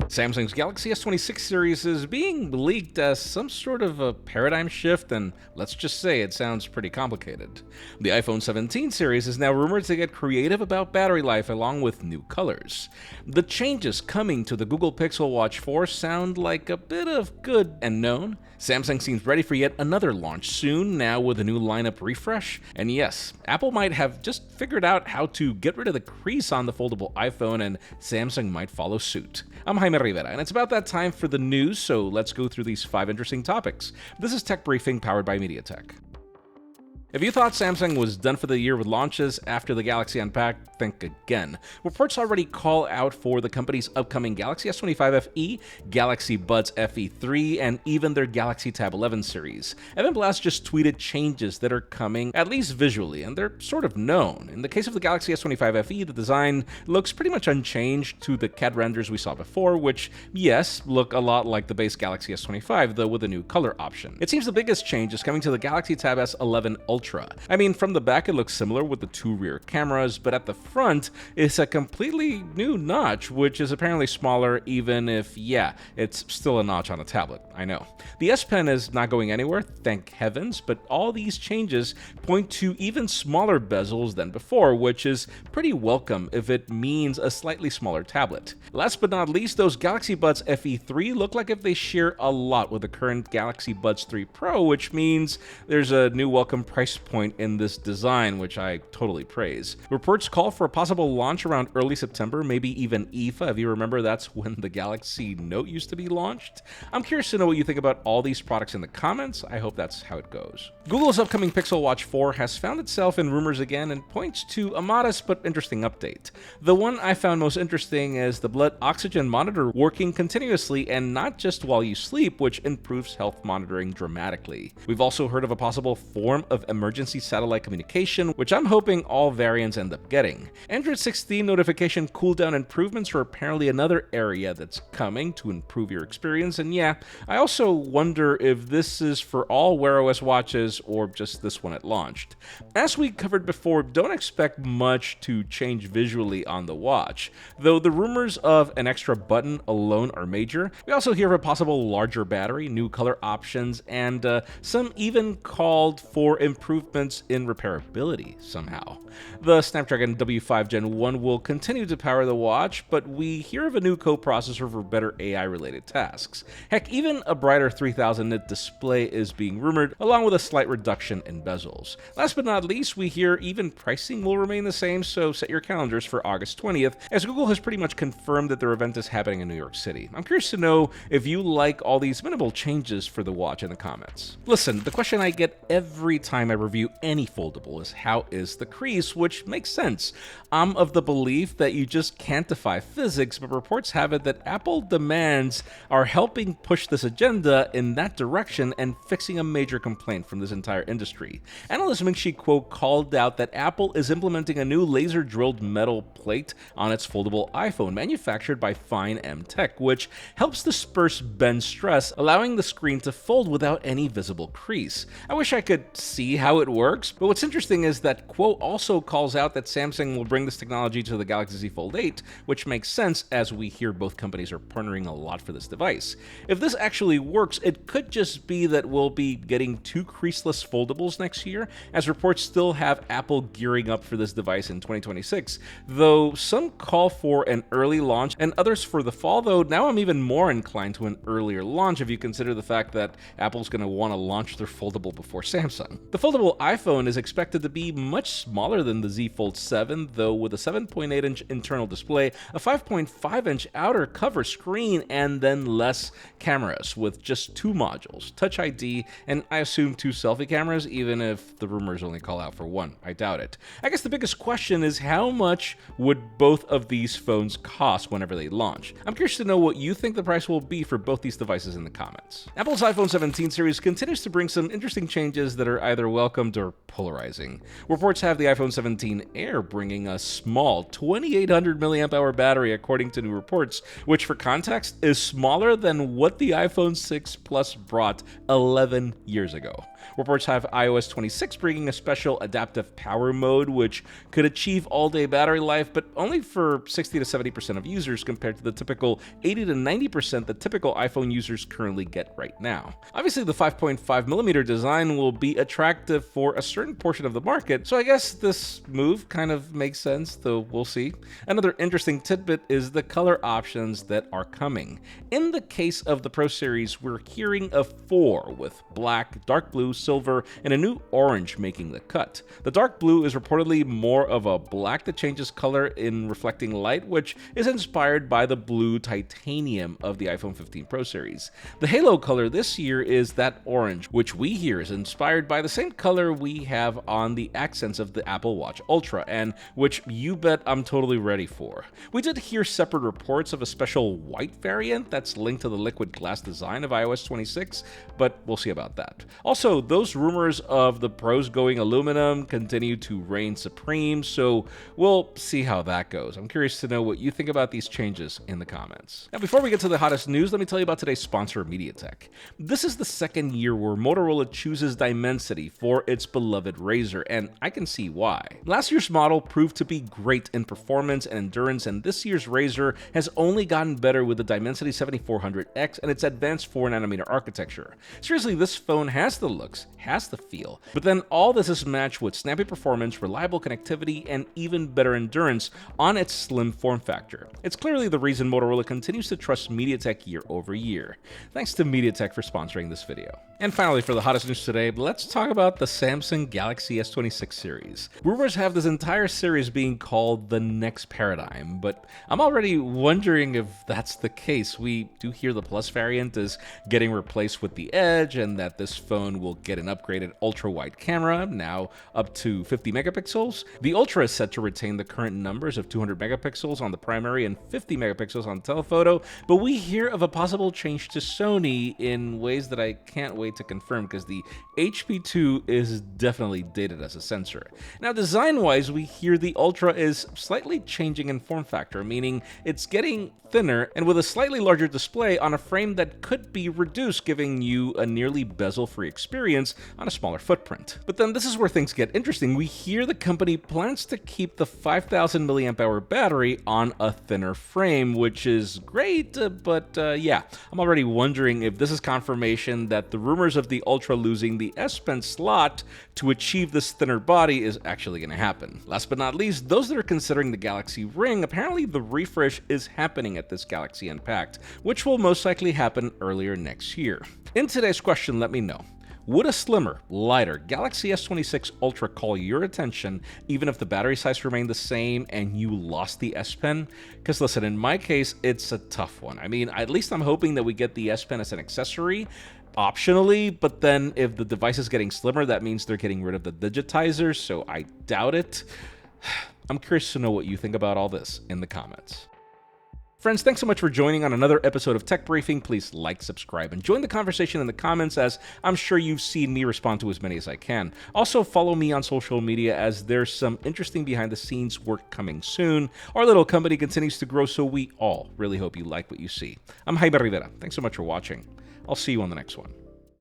Samsung's Galaxy S26 Series is being leaked as some sort of a paradigm shift, and let's just say it sounds pretty complicated. The iPhone 17 series is now rumored to get creative about battery life along with new colors. The changes coming to the Google Pixel Watch 4 sound like a bit of good and known. Samsung seems ready for yet another launch soon, now with a new lineup refresh. And yes, Apple might have just figured out how to get rid of the crease on the foldable iPhone, and Samsung might follow suit. I'm Jaime Rivera, and it's about that time for the news, so let's go through these 5 interesting topics. This is Tech Briefing powered by MediaTek. If you thought Samsung was done for the year with launches after the Galaxy Unpacked, think again. Reports already call out for the company's upcoming Galaxy S25 FE, Galaxy Buds FE3, and even their Galaxy Tab 11 series. Evan Blass just tweeted changes that are coming, at least visually, and they're sort of known. In the case of the Galaxy S25 FE, the design looks pretty much unchanged to the CAD renders we saw before, which, yes, look a lot like the base Galaxy S25, though with a new color option. It seems the biggest change is coming to the Galaxy Tab S11 Ultra. I mean, from the back it looks similar with the 2 rear cameras, but at the front it's a completely new notch, which is apparently smaller, even if, yeah, it's still a notch on a tablet, I know. The S Pen is not going anywhere, thank heavens, but all these changes point to even smaller bezels than before, which is pretty welcome if it means a slightly smaller tablet. Last but not least, those Galaxy Buds FE3 look like if they share a lot with the current Galaxy Buds 3 Pro, which means there's a new welcome price point in this design, which I totally praise. Reports call for a possible launch around early September, maybe even IFA. If you remember, that's when the Galaxy Note used to be launched. I'm curious to know what you think about all these products in the comments. I hope that's how it goes. Google's upcoming Pixel Watch 4 has found itself in rumors again and points to a modest but interesting update. The one I found most interesting is the blood oxygen monitor working continuously and not just while you sleep, which improves health monitoring dramatically. We've also heard of a possible form of emergency satellite communication, which I'm hoping all variants end up getting. Android 16 notification cooldown improvements are apparently another area that's coming to improve your experience, and yeah, I also wonder if this is for all Wear OS watches or just this one at launched. As we covered before, don't expect much to change visually on the watch, though the rumors of an extra button alone are major. We also hear of a possible larger battery, new color options, and some even called for improvements in repairability somehow. The Snapdragon W5 Gen 1 will continue to power the watch, but we hear of a new coprocessor for better AI-related tasks. Heck, even a brighter 3000 nit display is being rumored, along with a slight reduction in bezels. Last but not least, we hear even pricing will remain the same, so set your calendars for August 20th, as Google has pretty much confirmed that their event is happening in New York City. I'm curious to know if you like all these minimal changes for the watch in the comments. Listen, the question I get every time I review any foldable is how is the crease, which makes sense. I'm of the belief that you just can't defy physics, but reports have it that Apple demands are helping push this agenda in that direction and fixing a major complaint from this entire industry. Analyst Ming-Chi Kuo called out that Apple is implementing a new laser-drilled metal plate on its foldable iPhone manufactured by Fine M Tech, which helps disperse bend stress, allowing the screen to fold without any visible crease. I wish I could see how it works, but what's interesting is that Kuo also calls out that Samsung will bring this technology to the Galaxy Z Fold 8, which makes sense as we hear both companies are partnering a lot for this device. If this actually works, it could just be that we'll be getting 2 creaseless foldables next year, as reports still have Apple gearing up for this device in 2026, though some call for an early launch and others for the fall, though now I'm even more inclined to an earlier launch if you consider the fact that Apple's going to want to launch their foldable before Samsung. The foldable iPhone is expected to be much smaller than the Z Fold 7, though with a 7.8-inch internal display, a 5.5-inch outer cover screen, and then less cameras with just 2 modules, Touch ID, and I assume 2 selfie cameras, even if the rumors only call out for 1. I doubt it. I guess the biggest question is how much would both of these phones cost whenever they launch? I'm curious to know what you think the price will be for both these devices in the comments. Apple's iPhone 17 series continues to bring some interesting changes that are either well welcomed are polarizing. Reports have the iPhone 17 Air bringing a small 2800 mAh battery according to new reports, which for context is smaller than what the iPhone 6 Plus brought 11 years ago. Reports have iOS 26 bringing a special adaptive power mode, which could achieve all-day battery life, but only for 60 to 70% of users compared to the typical 80 to 90% that typical iPhone users currently get right now. Obviously, the 5.5mm design will be attractive for a certain portion of the market, so I guess this move kind of makes sense, though we'll see. Another interesting tidbit is the color options that are coming. In the case of the Pro Series, we're hearing of 4, with black, dark blue, silver, and a new orange making the cut. The dark blue is reportedly more of a black that changes color in reflecting light, which is inspired by the blue titanium of the iPhone 15 Pro Series. The halo color this year is that orange, which we hear is inspired by the same color we have on the accents of the Apple Watch Ultra, and which you bet I'm totally ready for. We did hear separate reports of a special white variant that's linked to the liquid glass design of iOS 26, but we'll see about that. Also, those rumors of the Pros going aluminum continue to reign supreme, so we'll see how that goes. I'm curious to know what you think about these changes in the comments. Now, before we get to the hottest news, let me tell you about today's sponsor, MediaTek. This is the second year where Motorola chooses Dimensity for its beloved Razr, and I can see why. Last year's model proved to be great in performance and endurance, and this year's Razr has only gotten better with the Dimensity 7400X and its advanced 4nm architecture. Seriously, this phone has the looks, has the feel, but then all this is matched with snappy performance, reliable connectivity, and even better endurance on its slim form factor. It's clearly the reason Motorola continues to trust MediaTek year over year. Thanks to MediaTek for sponsoring this video. And finally, for the hottest news today, let's talk about the Samsung Galaxy S26 series. Rumors have this entire series being called the next paradigm, but I'm already wondering if that's the case. We do hear the Plus variant is getting replaced with the Edge, and that this phone will get an upgraded ultra-wide camera, now up to 50 megapixels. The Ultra is set to retain the current numbers of 200 megapixels on the primary and 50 megapixels on telephoto, but we hear of a possible change to Sony in ways that I can't wait to confirm, because the HP2 is definitely dated as a sensor. Now, design-wise, we hear the Ultra is slightly changing in form factor, meaning it's getting thinner and with a slightly larger display on a frame that could be reduced, giving you a nearly bezel-free experience on a smaller footprint. But then this is where things get interesting. We hear the company plans to keep the 5000 mAh battery on a thinner frame, which is great, but yeah, I'm already wondering if this is confirmation that the rumors of the Ultra losing the S Pen slot to achieve this thinner body is actually going to happen. Last but not least, those that are considering the Galaxy Ring, apparently the refresh is happening at this Galaxy Unpacked, which will most likely happen earlier next year. In today's question, let me know. Would a slimmer, lighter Galaxy S26 Ultra call your attention even if the battery size remained the same and you lost the S Pen? Because listen, in my case, it's a tough one. I mean, at least I'm hoping that we get the S Pen as an accessory, optionally, but then if the device is getting slimmer, that means they're getting rid of the digitizer, so I doubt it. I'm curious to know what you think about all this in the comments. Friends, thanks so much for joining on another episode of Tech Briefing. Please like, subscribe, and join the conversation in the comments, as I'm sure you've seen me respond to as many as I can. Also, follow me on social media, as there's some interesting behind-the-scenes work coming soon. Our little company continues to grow, so we all really hope you like what you see. I'm Jaime Rivera. Thanks so much for watching. I'll see you on the next one.